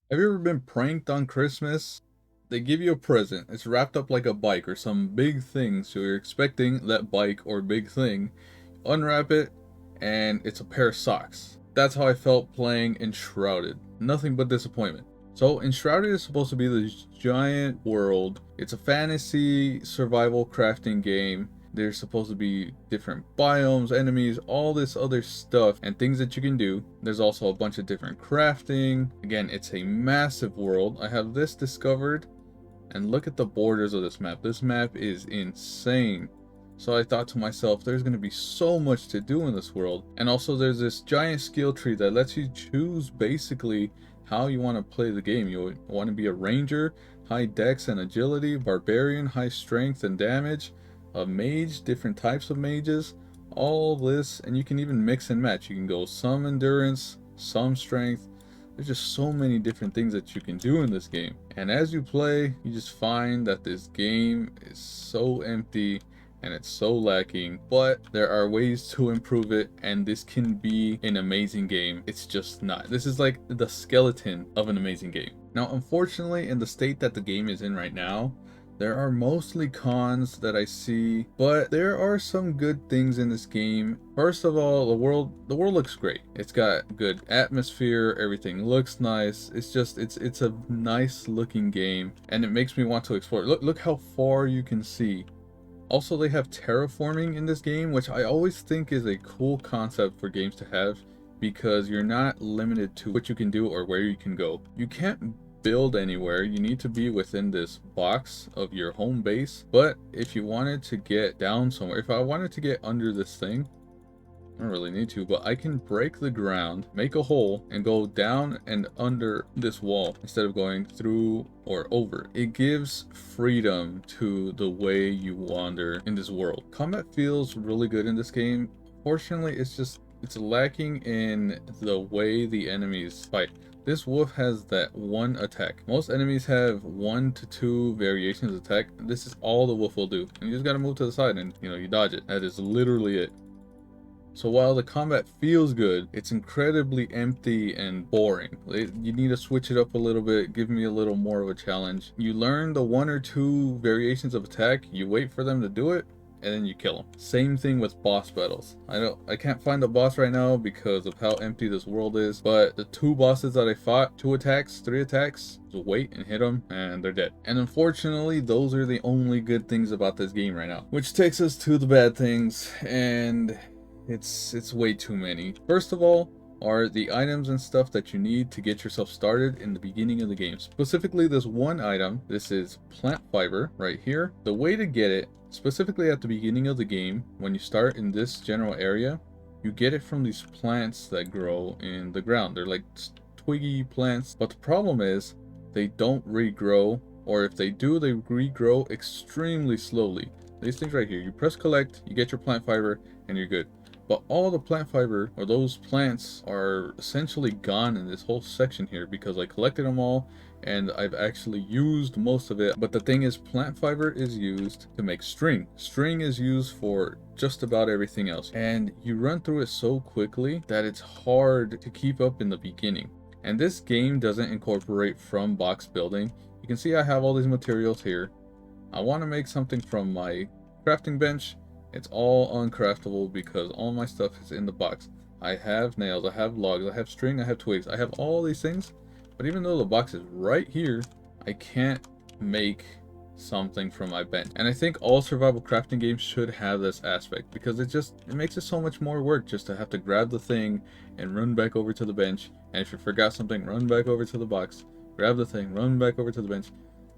Have you ever been pranked on Christmas? They give you a present. It's wrapped up like a bike or some big thing, so you're expecting that bike or big thing. Unwrap it, and it's a pair of socks. That's how I felt playing Enshrouded. Nothing but disappointment. So, Enshrouded is supposed to be this giant world. It's a fantasy survival crafting game. There's supposed to be different biomes, enemies, all this other stuff, and things that you can do. There's also a bunch of different crafting. Again, it's a massive world. I have this discovered, and look at the borders of this map. This map is insane. So I thought to myself, there's going to be so much to do in this world. And also there's this giant skill tree that lets you choose basically how you want to play the game. You want to be a ranger, high dex and agility, barbarian, high strength and damage, a mage, different types of mages, all this, and you can even mix and match. You can go some endurance, some strength. There's just so many different things that you can do in this game. And as you play, you just find that this game is so empty and it's so lacking, but there are ways to improve it, and this can be an amazing game. It's just not. This is like the skeleton of an amazing game. Now, unfortunately, in the state that the game is in right now, there are mostly cons that I see, but there are some good things in this game. First of all, the world looks great. It's got good atmosphere, everything looks nice. It's a nice looking game, and it makes me want to explore. Look how far you can see. Also, they have terraforming in this game, which I always think is a cool concept for games to have, because you're not limited to what you can do or where you can go. You can't build anywhere. You need to be within this box of your home base. But if you wanted to get down somewhere, if I wanted to get under this thing, I don't really need to, but I can break the ground, make a hole, and go down and under this wall instead of going through or over. It gives freedom to the way you wander in this world. Combat feels really good in this game. Fortunately, it's lacking in the way the enemies fight. This wolf has that one attack. Most enemies have 1 to 2 variations of attack. This is all the wolf will do. And you just gotta move to the side and, you dodge it. That is literally it. So while the combat feels good, it's incredibly empty and boring. You need to switch it up a little bit, give me a little more of a challenge. You learn the 1 or 2 variations of attack, you wait for them to do it, and then you kill them. Same thing with boss battles. I can't find the boss right now because of how empty this world is, but the 2 bosses that I fought, 2 attacks, 3 attacks, just wait and hit them and they're dead. And unfortunately, those are the only good things about this game right now. Which takes us to the bad things, and it's way too many. First of all, are the items and stuff that you need to get yourself started in the beginning of the game. Specifically, this one item, this is plant fiber right here. The way to get it, specifically at the beginning of the game, when you start in this general area, you get it from these plants that grow in the ground. They're like twiggy plants, but the problem is they don't regrow, or if they do, they regrow extremely slowly. These things right here, you press collect, you get your plant fiber, and you're good. But all the plant fiber, or those plants, are essentially gone in this whole section here because I collected them all and I've actually used most of it. But the thing is, plant fiber is used to make string. String is used for just about everything else. And you run through it so quickly that it's hard to keep up in the beginning. And this game doesn't incorporate from box building. You can see I have all these materials here. I want to make something from my crafting bench. It's all uncraftable because all my stuff is in the box. I have nails, I have logs, I have string, I have twigs, I have all these things. But even though the box is right here, I can't make something from my bench. And I think all survival crafting games should have this aspect, because it makes it so much more work just to have to grab the thing and run back over to the bench. And if you forgot something, run back over to the box, grab the thing, run back over to the bench.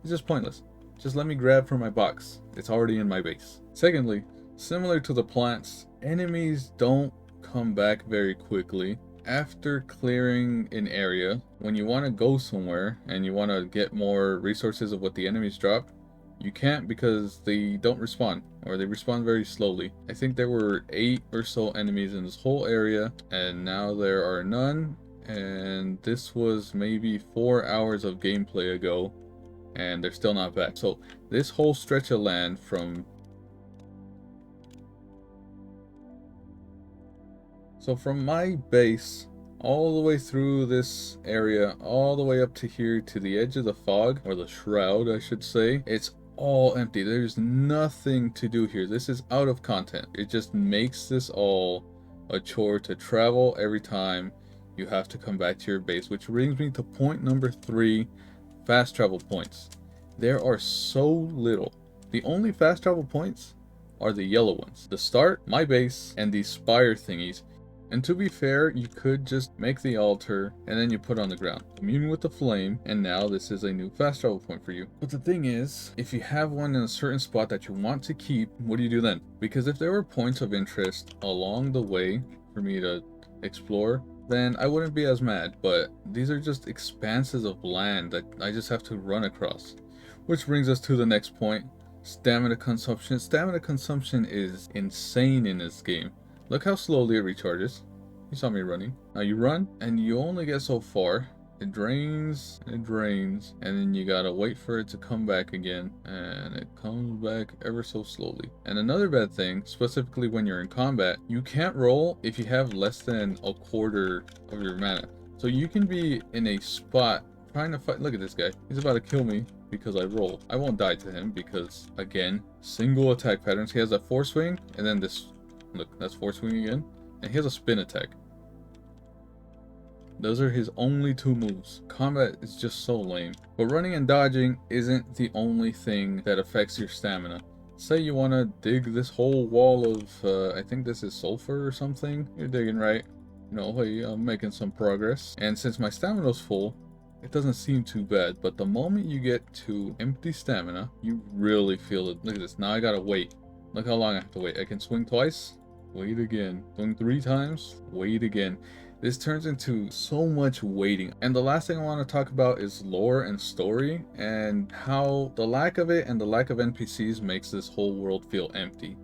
It's just pointless. Just let me grab from my box. It's already in my base. Secondly, similar to the plants, enemies don't come back very quickly. After clearing an area, when you want to go somewhere and you want to get more resources of what the enemies drop, you can't because they don't respawn, or they respawn very slowly. I think there were 8 or so enemies in this whole area, and now there are none. And this was maybe 4 hours of gameplay ago, and they're still not back. So this whole stretch of land from my base all the way through this area, all the way up to here to the edge of the fog, or the shroud, I should say. It's all empty. There's nothing to do here. This is out of content. It just makes this all a chore to travel every time you have to come back to your base, which brings me to point number 3, fast travel points. There are so little. The only fast travel points are the yellow ones. The start, my base, and these spire thingies. And to be fair, you could just make the altar and then you put on the ground. Commune with the flame, and now this is a new fast travel point for you. But the thing is, if you have one in a certain spot that you want to keep, what do you do then? Because if there were points of interest along the way for me to explore, then I wouldn't be as mad. But these are just expanses of land that I just have to run across. Which brings us to the next point, stamina consumption. Stamina consumption is insane in this game. Look how slowly it recharges. You saw me running. Now you run, and you only get so far. It drains, and it drains, and then you gotta wait for it to come back again, and it comes back ever so slowly. And another bad thing, specifically when you're in combat, you can't roll if you have less than a quarter of your mana. So you can be in a spot trying to fight. Look at this guy. He's about to kill me because I rolled. I won't die to him because, again, single attack patterns. He has a force swing, and then this. Look, that's force swing again. And he has a spin attack. Those are his only 2 moves. Combat is just so lame. But running and dodging isn't the only thing that affects your stamina. Say you want to dig this whole wall of, I think this is sulfur or something. You're digging right. No, hey, I'm making some progress. And since my stamina's full, it doesn't seem too bad. But the moment you get to empty stamina, you really feel it. Look at this. Now I gotta wait. Look how long I have to wait. I can swing twice. Wait again. Swing 3 times. Wait again. This turns into so much waiting. And the last thing I want to talk about is lore and story, and how the lack of it and the lack of NPCs makes this whole world feel empty.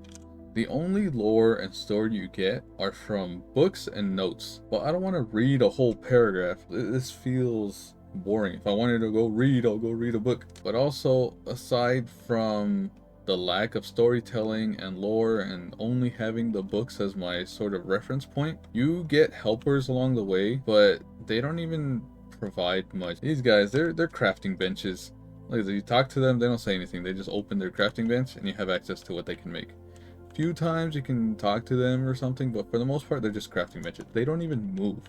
The only lore and story you get are from books and notes. But I don't want to read a whole paragraph. This feels boring. If I wanted to go read, I'll go read a book. But also, aside from the lack of storytelling and lore and only having the books as my sort of reference point, you get helpers along the way, but they don't even provide much. These guys, they're crafting benches. Like, if you talk to them, they don't say anything. They just open their crafting bench and you have access to what they can make. A few times you can talk to them or something, but for the most part, they're just crafting benches. They don't even move.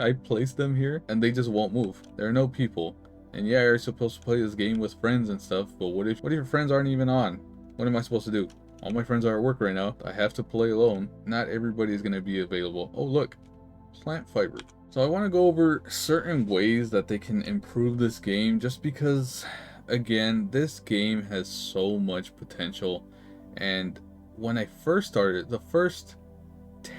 I placed them here and they just won't move. There are no people. And yeah, you're supposed to play this game with friends and stuff, but what if your friends aren't even on? What am I supposed to do? All my friends are at work right now. I have to play alone. Not everybody is going to be available. Oh, look. Plant fiber. So I want to go over certain ways that they can improve this game, just because, again, this game has so much potential. And when I first started, the first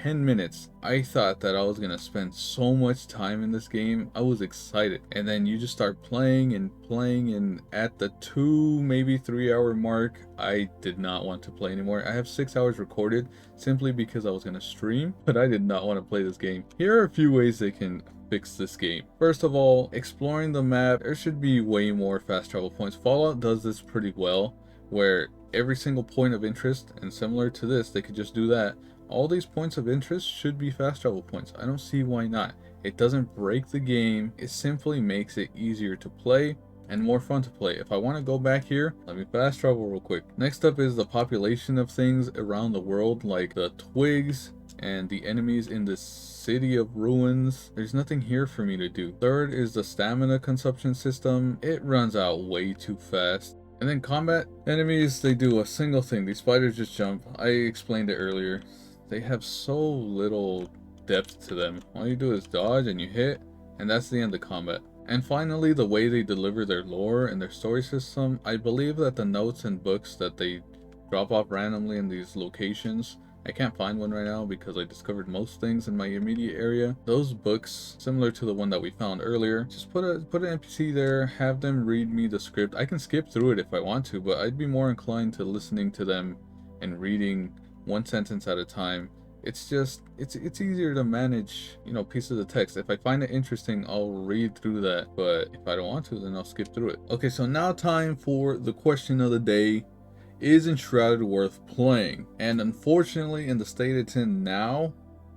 10 minutes, I thought that I was gonna spend so much time in this game. I was excited, and then you just start playing, and at the 2 maybe 3 hour mark, I did not want to play anymore. I have 6 hours recorded simply because I was gonna stream, but I did not want to play this game. Here are a few ways they can fix this game. First of all, exploring the map. There should be way more fast travel points. Fallout does this pretty well, where every single point of interest, and similar to this, they could just do that. All these points of interest should be fast travel points. I don't see why not. It doesn't break the game. It simply makes it easier to play and more fun to play. If I want to go back here, let me fast travel real quick. Next up is the population of things around the world, like the twigs and the enemies in the city of ruins. There's nothing here for me to do. Third is the stamina consumption system. It runs out way too fast. And then combat. Enemies, they do a single thing. These spiders just jump. I explained it earlier. They have so little depth to them. All you do is dodge and you hit, and that's the end of combat. And finally, the way they deliver their lore and their story system. I believe that the notes and books that they drop off randomly in these locations, I can't find one right now because I discovered most things in my immediate area. Those books, similar to the one that we found earlier, just put an NPC there, have them read me the script. I can skip through it if I want to, but I'd be more inclined to listening to them and reading one sentence at a time. It's just, it's easier to manage, pieces of text. If I find it interesting, I'll read through that, but if I don't want to, then I'll skip through it. Okay, so now time for the question of the day. Is Enshrouded worth playing? And unfortunately, in the state it's in now,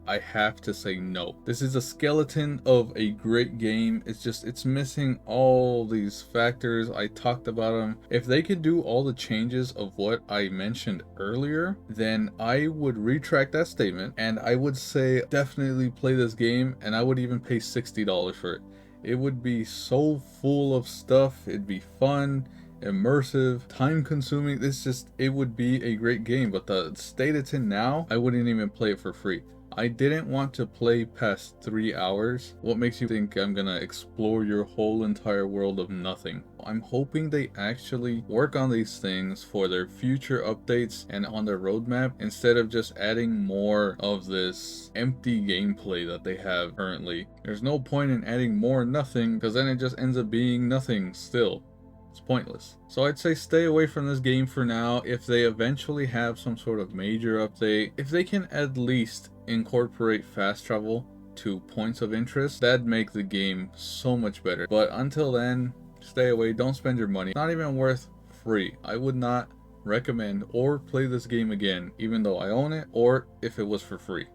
I have to say no. This is a skeleton of a great game. It's missing all these factors. I talked about them. If they could do all the changes of what I mentioned earlier, then I would retract that statement and I would say definitely play this game, and I would even pay $60 for it. It would be so full of stuff. It'd be fun, immersive, time consuming. It would be a great game. But the state it's in now, I wouldn't even play it for free. I didn't want to play past 3 hours. What makes you think I'm gonna explore your whole entire world of nothing? I'm hoping they actually work on these things for their future updates and on their roadmap, instead of just adding more of this empty gameplay that they have currently. There's no point in adding more nothing, because then it just ends up being nothing still. It's pointless. So I'd say stay away from this game for now. If they eventually have some sort of major update, if they can at least incorporate fast travel to points of interest, that'd make the game so much better. But until then, stay away. Don't spend your money. Not even worth free. I would not recommend or play this game again, even though I own it, or if it was for free.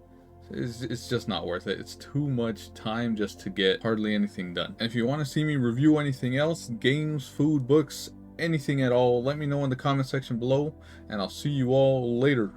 It's just not worth it. It's too much time just to get hardly anything done. And if you want to see me review anything else, games, food, books, anything at all, let me know in the comment section below, and I'll see you all later.